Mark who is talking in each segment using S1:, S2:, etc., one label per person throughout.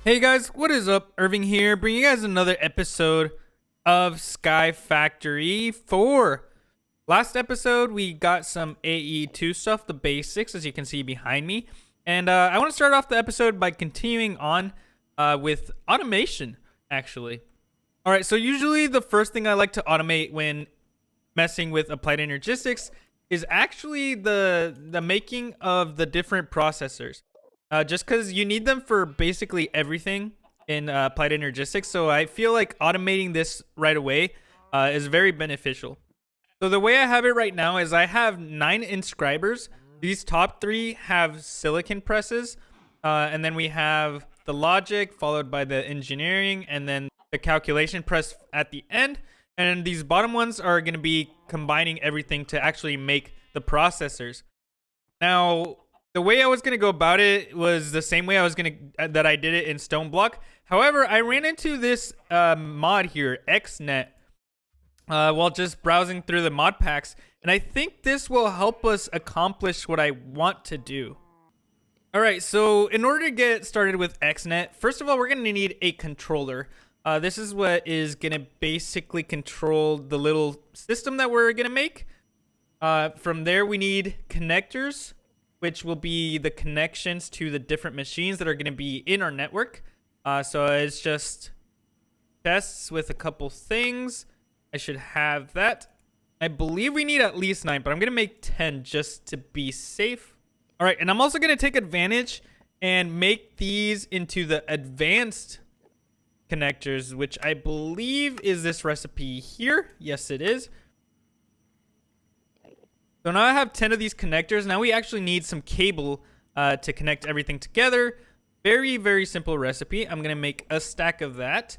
S1: Hey guys, what is up? Irving here, bringing you guys another episode of Sky Factory 4. Last episode, we got some AE2 stuff, the basics, as you can see behind me. And I want to start off the episode by continuing on with automation, actually. All right, so usually the first thing I like to automate when messing with applied energistics is actually the making of the different processors. Just because you need them for basically everything in applied energistics. So I feel like automating this right away is very beneficial. So the way I have it right now is I have 9 inscribers. These top 3 have silicon presses. And then we have the logic followed by the engineering and then the calculation press at the end. And these bottom ones are going to be combining everything to actually make the processors. Now, the way I was going to go about it was the same way that I did it in Stone Block. However, I ran into this mod here, XNet, while just browsing through the mod packs. And I think this will help us accomplish what I want to do. All right, so in order to get started with XNet, first of all, we're going to need a controller. This is what is going to basically control the little system that we're going to make. From there, we need connectors, which will be the connections to the different machines that are going to be in our network. So it's just tests with a couple things. I should have that. I believe we need at least 9, but I'm going to make 10 just to be safe. All right, and I'm also going to take advantage and make these into the advanced connectors, which I believe is this recipe here. Yes, it is. So now I have 10 of these connectors. Now we actually need some cable to connect everything together. Very, very simple recipe. I'm going to make a stack of that.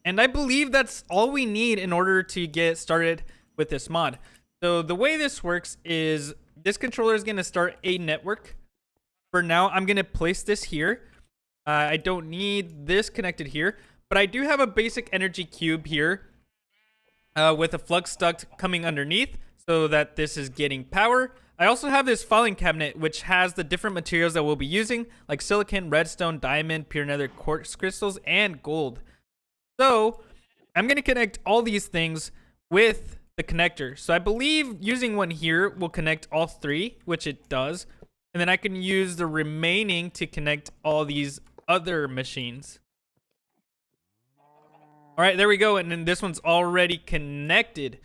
S1: And I believe that's all we need in order to get started with this mod. So the way this works is this controller is going to start a network. For now, I'm going to place this here. I don't need this connected here, but I do have a basic energy cube here with a flux duct coming underneath so that this is getting power. I also have this filing cabinet, which has the different materials that we'll be using, like silicon, redstone, diamond, pure nether quartz crystals, and gold. So I'm going to connect all these things with the connector. So I believe using one here will connect all 3, which it does. And then I can use the remaining to connect all these other machines. All right, there we go. And then this one's already connected.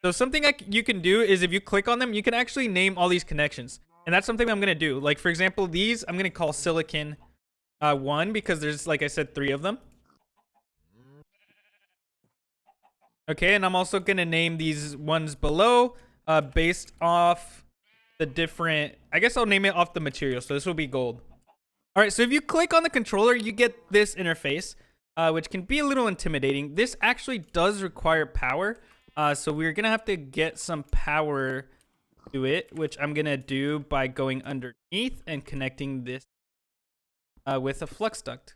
S1: So something you can do is if you click on them, you can actually name all these connections. And that's something I'm going to do. Like, for example, these I'm going to call silicon 1 because there's, like I said, 3 of them. Okay, and I'm also going to name these ones below based off the different... I guess I'll name it off the material. So this will be gold. All right, so if you click on the controller, you get this interface, which can be a little intimidating. This actually does require power. So we're going to have to get some power to it, which I'm going to do by going underneath and connecting this with a flux duct.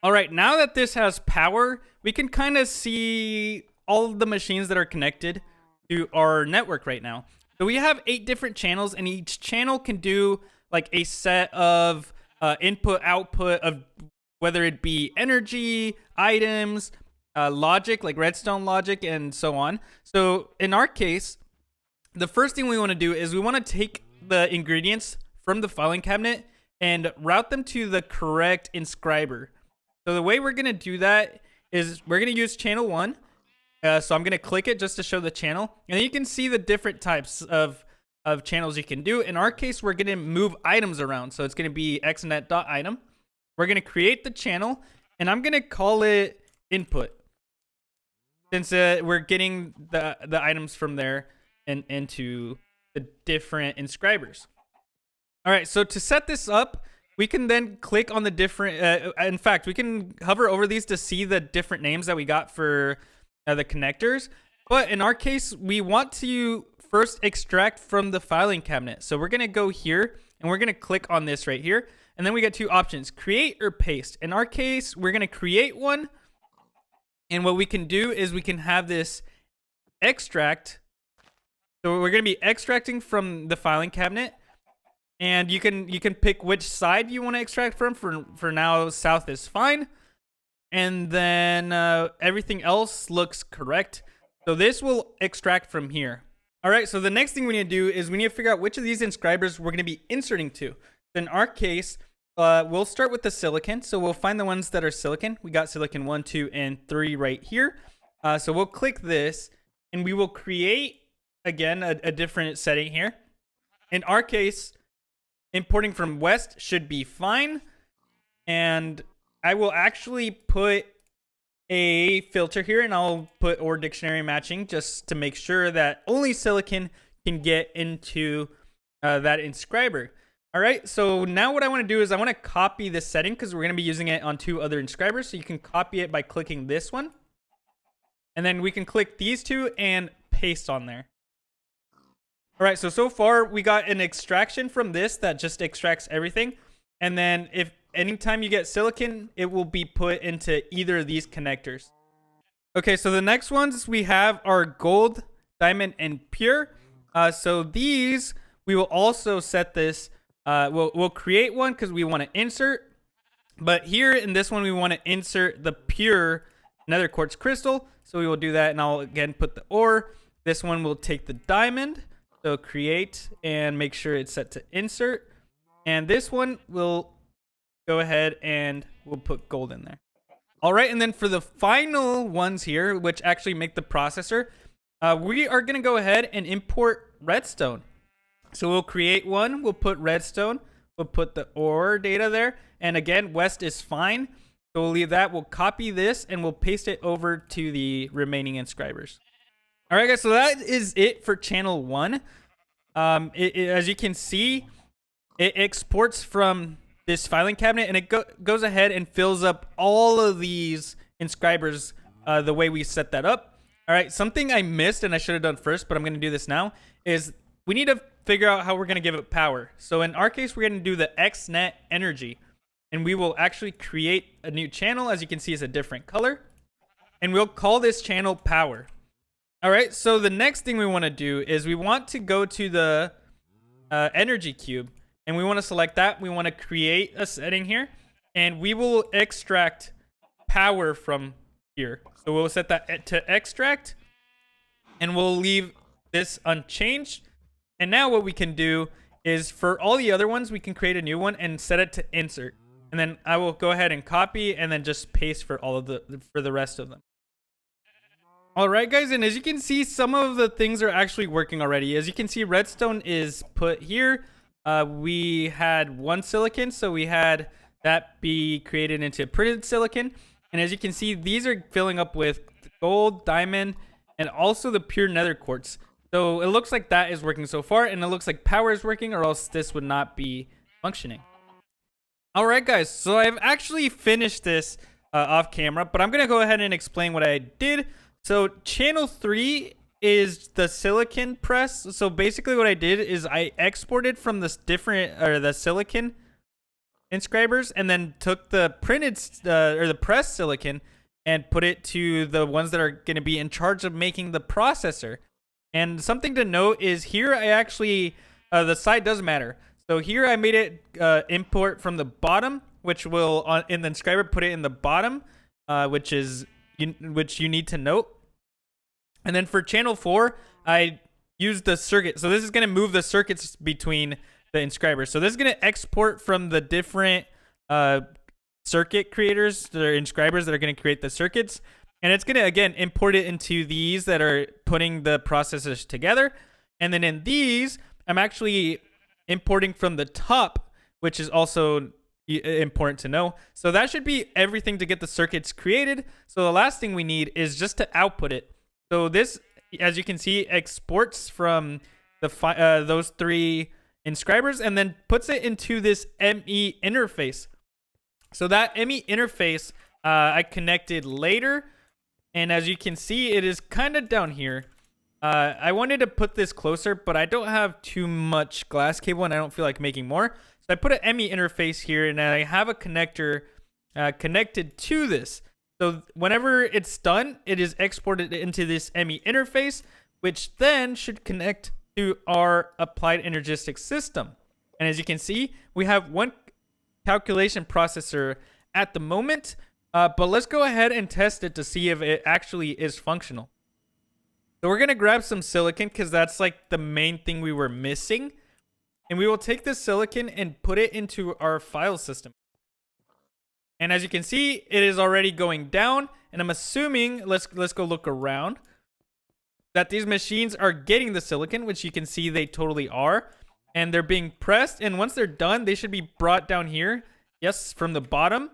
S1: All right, now that this has power, we can kind of see all of the machines that are connected to our network right now. So we have 8 different channels, and each channel can do like a set of input, output of whether it be energy, items, logic, like redstone logic, and so on. So in our case, the first thing we want to do is we want to take the ingredients from the filing cabinet and route them to the correct inscriber. So the way we're going to do that is we're going to use channel 1. So I'm going to click it just to show the channel. And then you can see the different types of channels you can do. In our case, we're going to move items around. So it's going to be xnet.item. We're going to create the channel, and I'm going to call it input. Since we're getting the items from there and into the different inscribers. All right, so to set this up, we can then click on the different... in fact, we can hover over these to see the different names that we got for the connectors. But in our case, we want to first extract from the filing cabinet. So we're going to go here, and we're going to click on this right here. And then we get 2 options, create or paste. In our case, we're going to create one. And what we can do is we can have this extract. So we're going to be extracting from the filing cabinet. And you can pick which side you want to extract from. For now, south is fine. And then everything else looks correct. So this will extract from here. All right, so the next thing we need to do is we need to figure out which of these inscribers we're going to be inserting to. In our case, we'll start with the silicon. So we'll find the ones that are silicon. We got silicon 1, 2, and 3 right here. So we'll click this, and we will create, again, a different setting here. In our case, importing from west should be fine. And I will actually put a filter here, and I'll put or dictionary matching just to make sure that only silicon can get into that inscriber. All right, so now what I want to do is I want to copy this setting because we're going to be using it on 2 other inscribers. So you can copy it by clicking this one, and then we can click these 2 and paste on there. All right, so far we got an extraction from this that just extracts everything. And then if anytime you get silicon, it will be put into either of these connectors. Okay, so the next ones we have are gold, diamond, and pure. So these, we will also set this. We'll create one because we want to insert. But here in this one, we want to insert the pure nether quartz crystal. So we will do that, and I'll again put the ore. This one will take the diamond. So create and make sure it's set to insert. And this one will go ahead and we'll put gold in there. All right, and then for the final ones here, which actually make the processor, we are going to go ahead and import redstone. So we'll create one, we'll put redstone, we'll put the ore data there. And again, west is fine. So we'll leave that. We'll copy this and we'll paste it over to the remaining inscribers. All right, guys, so that is it for channel 1. As you can see, it exports from this filing cabinet, and it goes ahead and fills up all of these inscribers the way we set that up. All right, something I missed and I should have done first, but I'm going to do this now, is we need to figure out how we're going to give it power. So in our case, we're going to do the XNet energy, and we will actually create a new channel. As you can see, it's a different color, and we'll call this channel power. All right, so the next thing we want to do is we want to go to the energy cube, and we want to select that. We want to create a setting here, and we will extract power from here. So we'll set that to extract, and we'll leave this unchanged. And now what we can do is for all the other ones, we can create a new one and set it to insert. And then I will go ahead and copy and then just paste for all of the rest of them. All right, guys, and as you can see, some of the things are actually working already. As you can see, redstone is put here. We had 1 silicon, so we had that be created into printed silicon. And as you can see, these are filling up with gold, diamond, and also the pure nether quartz. So it looks like that is working so far, and it looks like power is working, or else this would not be functioning. All right, guys, so I've actually finished this off camera, but I'm going to go ahead and explain what I did. So channel 3 is the silicon press. So basically what I did is I exported from this the silicon inscribers, and then took the printed or the pressed silicon and put it to the ones that are going to be in charge of making the processor. And something to note is here I actually the side does matter. So here I made it import from the bottom, which will in the inscriber put it in the bottom, which you need to note. And then for channel 4, I used the circuit. So this is going to move the circuits between the inscribers. So this is going to export from the different circuit creators, the inscribers that are going to create the circuits. And it's going to, again, import it into these that are putting the processors together. And then in these, I'm actually importing from the top, which is also important to know. So that should be everything to get the circuits created. So the last thing we need is just to output it. So this, as you can see, exports from the those 3 inscribers and then puts it into this ME interface. So that ME interface I connected later, and as you can see, it is kind of down here. I wanted to put this closer, but I don't have too much glass cable and I don't feel like making more. So I put an ME interface here, and I have a connector connected to this. So whenever it's done, it is exported into this ME interface, which then should connect to our applied energistic system. And as you can see, we have one calculation processor at the moment, but let's go ahead and test it to see if it actually is functional. So we're going to grab some silicon because that's like the main thing we were missing. And we will take this silicon and put it into our file system. And as you can see, it is already going down. And I'm assuming, let's go look around, that these machines are getting the silicon, which you can see they totally are. And they're being pressed. And once they're done, they should be brought down here. Yes, from the bottom.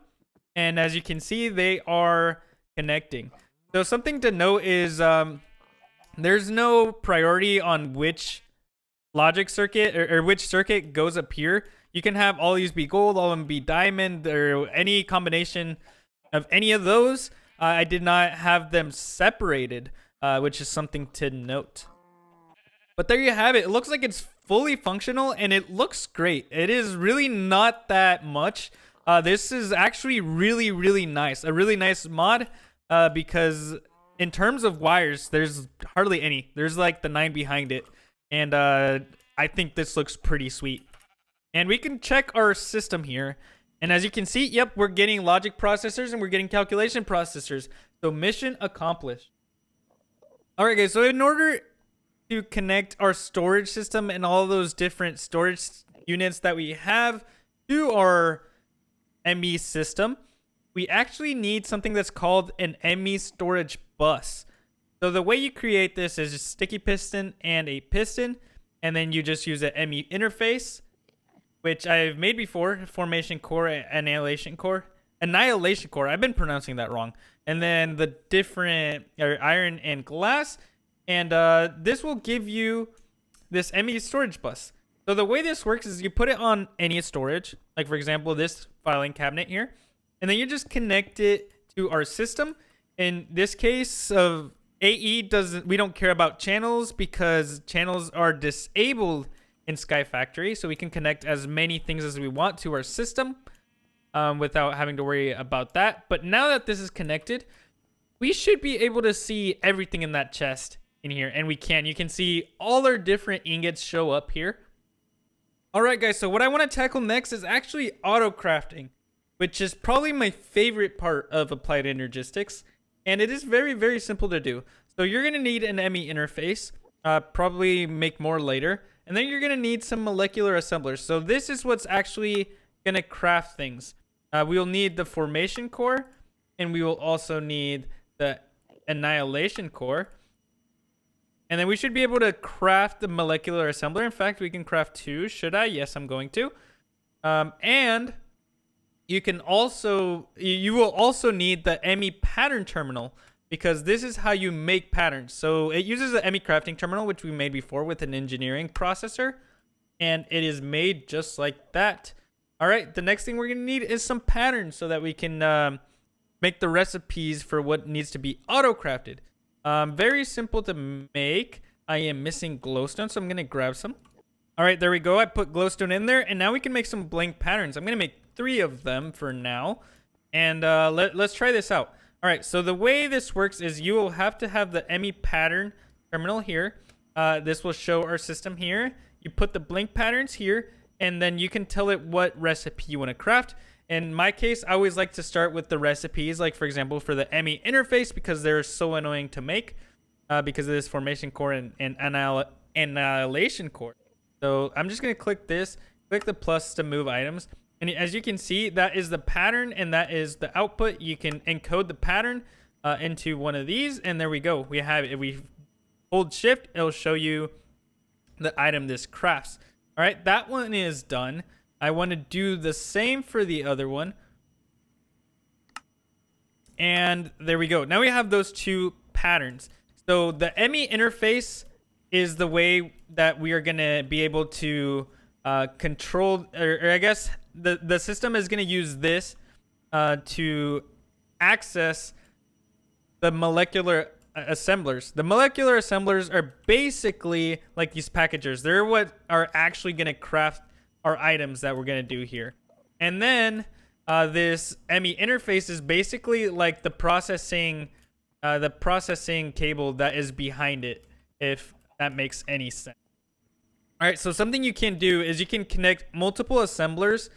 S1: And as you can see, they are connecting. So something to note is there's no priority on which logic circuit or which circuit goes up here. You can have all these be gold, all of them be diamond, or any combination of any of those. I did not have them separated, which is something to note. But there you have it. It looks like it's fully functional and it looks great. It is really not that much. This is actually really, really nice. A really nice mod because in terms of wires, there's hardly any. There's like the 9 behind it. And I think this looks pretty sweet. And we can check our system here. And as you can see, yep, we're getting logic processors and we're getting calculation processors. So mission accomplished. All right, guys. So in order to connect our storage system and all those different storage units that we have to our ME system, we actually need something that's called an ME storage bus. So the way you create this is a sticky piston and a piston, and then you just use an ME interface, which I've made before, formation core, annihilation core. I've been pronouncing that wrong. And then the different iron and glass, and this will give you this ME storage bus. So the way this works is you put it on any storage, like for example, this filing cabinet here, and then you just connect it to our system. In this case of AE, we don't care about channels because channels are disabled in Sky Factory, so we can connect as many things as we want to our system without having to worry about that. But now that this is connected, we should be able to see everything in that chest in here, and you can see all our different ingots show up here. All right, guys, so what I want to tackle next is actually autocrafting, which is probably my favorite part of applied energistics. And it is very, very simple to do. So you're going to need an ME interface, probably make more later. And then you're going to need some molecular assemblers. So this is what's actually going to craft things. We will need the formation core, and we will also need the annihilation core. And then we should be able to craft the molecular assembler. In fact, we can craft 2. Should I? Yes, I'm going to. And you will also need the ME pattern terminal, because this is how you make patterns. So it uses the ME crafting terminal, which we made before with an engineering processor, and it is made just like that. All right, the next thing we're gonna need is some patterns so that we can make the recipes for what needs to be auto-crafted. Very simple to make. I am missing glowstone, so I'm gonna grab some. All right, there we go. I put glowstone in there, and now we can make some blank patterns. I'm gonna make 3 of them for now, and let's try this out. All right, so the way this works is you will have to have the ME pattern terminal here. This will show our system here. You put the blank patterns here, and then you can tell it what recipe you want to craft. In my case, I always like to start with the recipes, like for example, for the ME interface, because they're so annoying to make because of this formation core and annihilation core. So I'm just going to click this, click the plus to move items. And as you can see, that is the pattern and that is the output. You can encode the pattern into one of these, and there we go. We have it. If we hold shift, it'll show you the item this crafts. All right, that one is done. I want to do the same for the other one. And there we go. Now we have those 2 patterns. So the ME interface is the way that we are going to be able to control, or I guess the system is going to use this to access the molecular assemblers. The molecular assemblers are basically like these packagers. They're what are actually going to craft our items that we're going to do here. And then this ME interface is basically like the processing cable that is behind it, if that makes any sense. All right, so something you can do is you can connect multiple assemblers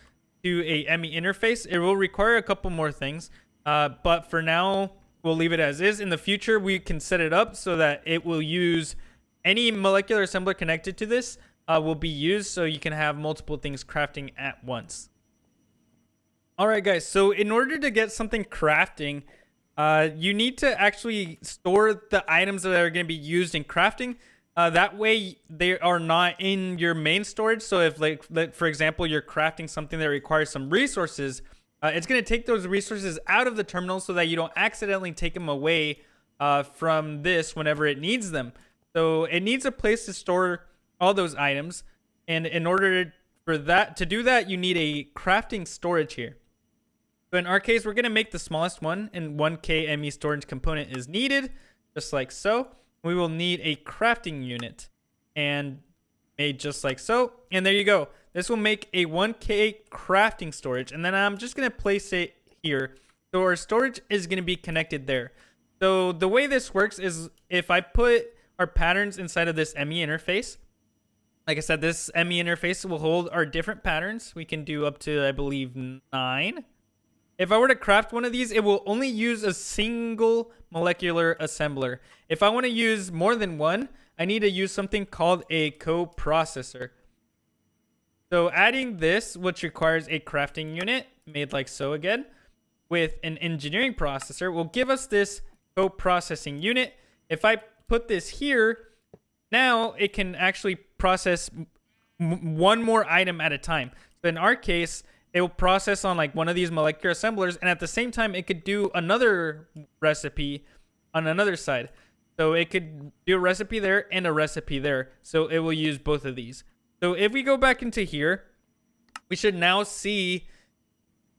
S1: to a ME interface. It will require a couple more things, but for now, we'll leave it as is. In the future, we can set it up so that it will use any molecular assembler connected to this will be used, so you can have multiple things crafting at once. All right, guys, so in order to get something crafting, you need to actually store the items that are going to be used in crafting. That way they are not in your main storage. So if like for example, you're crafting something that requires some resources, it's going to take those resources out of the terminal so that you don't accidentally take them away from this whenever it needs them. So it needs a place to store all those items. And in order for that to do that, you need a crafting storage here. So in our case, we're going to make the smallest one, and 1K ME storage component is needed, just like so. We will need a crafting unit, and made just like so. And there you go. This will make a 1K crafting storage, and then I'm just going to place it here. So our storage is going to be connected there. So the way this works is if I put our patterns inside of this ME interface, like I said, this ME interface will hold our different patterns. We can do up to, I believe, 9. If I were to craft one of these, it will only use a single molecular assembler. If I want to use more than one, I need to use something called a coprocessor. So adding this, which requires a crafting unit, made like so again, with an engineering processor, will give us this coprocessing unit. If I put this here, now it can actually process one more item at a time. So in our case, it will process on like one of these molecular assemblers, and at the same time, it could do another recipe on another side. So it could do a recipe there and a recipe there. So it will use both of these. So if we go back into here, we should now see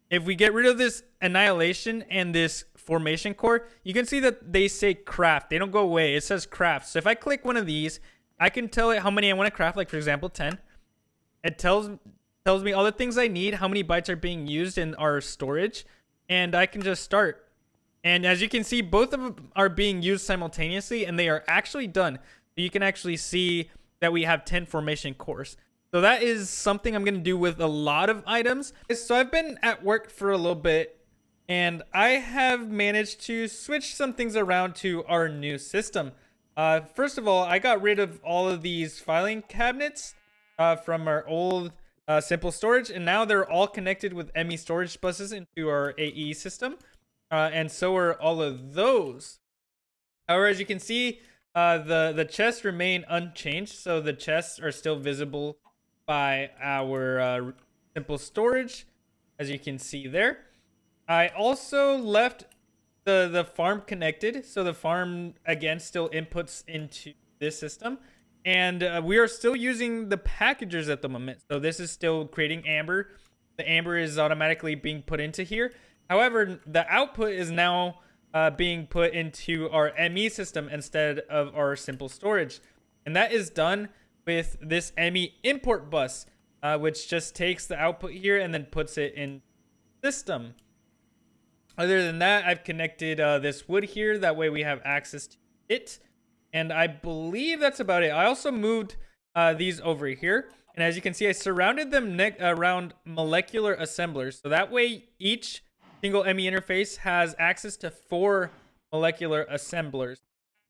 S1: if we get rid of this annihilation and this formation core, you can see that they say craft. They don't go away. It says craft. So if I click one of these, I can tell it how many I want to craft, like for example, 10. It tells me all the things I need, how many bytes are being used in our storage, and I can just start. And as you can see, both of them are being used simultaneously, and they are actually done. You can actually see that we have 10 formation cores. So that is something I'm going to do with a lot of items. So I've been at work for a little bit, and I have managed to switch some things around to our new system. First of all, I got rid of all of these filing cabinets from our old simple storage, and now they're all connected with ME storage buses into our AE system, and so are all of those. However, as you can see, the chests remain unchanged, so the chests are still visible by our simple storage, as you can see there. I also left the farm connected, so the farm again still inputs into this system. And we are still using the packagers at the moment. So this is still creating amber. The amber is automatically being put into here. However, the output is now being put into our ME system instead of our simple storage. And that is done with this ME import bus, which just takes the output here and then puts it in system. Other than that, I've connected this wood here. That way we have access to it. And I believe that's about it. I also moved these over here. And as you can see, I surrounded them around molecular assemblers. So that way, each single ME interface has access to 4 molecular assemblers.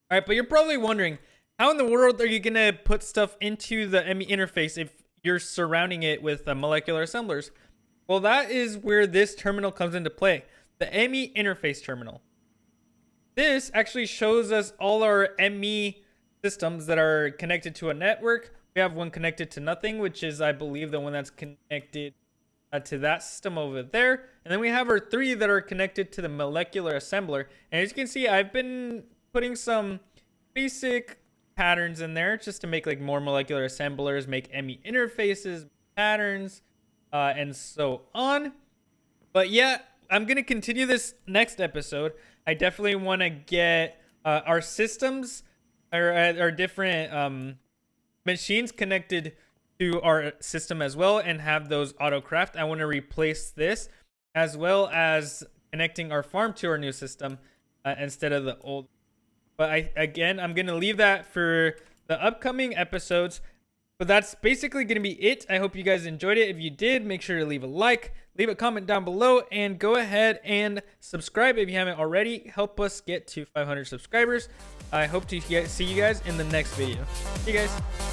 S1: All right, but you're probably wondering, how in the world are you going to put stuff into the ME interface if you're surrounding it with molecular assemblers? Well, that is where this terminal comes into play. The ME interface terminal. This actually shows us all our ME systems that are connected to a network. We have one connected to nothing, which is, I believe, the one that's connected to that system over there. And then we have our 3 that are connected to the molecular assembler. And as you can see, I've been putting some basic patterns in there just to make like more molecular assemblers, make ME interfaces, patterns, and so on. But yeah, I'm going to continue this next episode. I definitely want to get our systems, our different machines connected to our system as well and have those autocraft. I want to replace this as well as connecting our farm to our new system instead of the old. But I'm going to leave that for the upcoming episodes. But that's basically going to be it. I hope you guys enjoyed it. If you did, make sure to leave a like, leave a comment down below, and go ahead and subscribe if you haven't already. Help us get to 500 subscribers. I hope to see you guys in the next video. See you guys.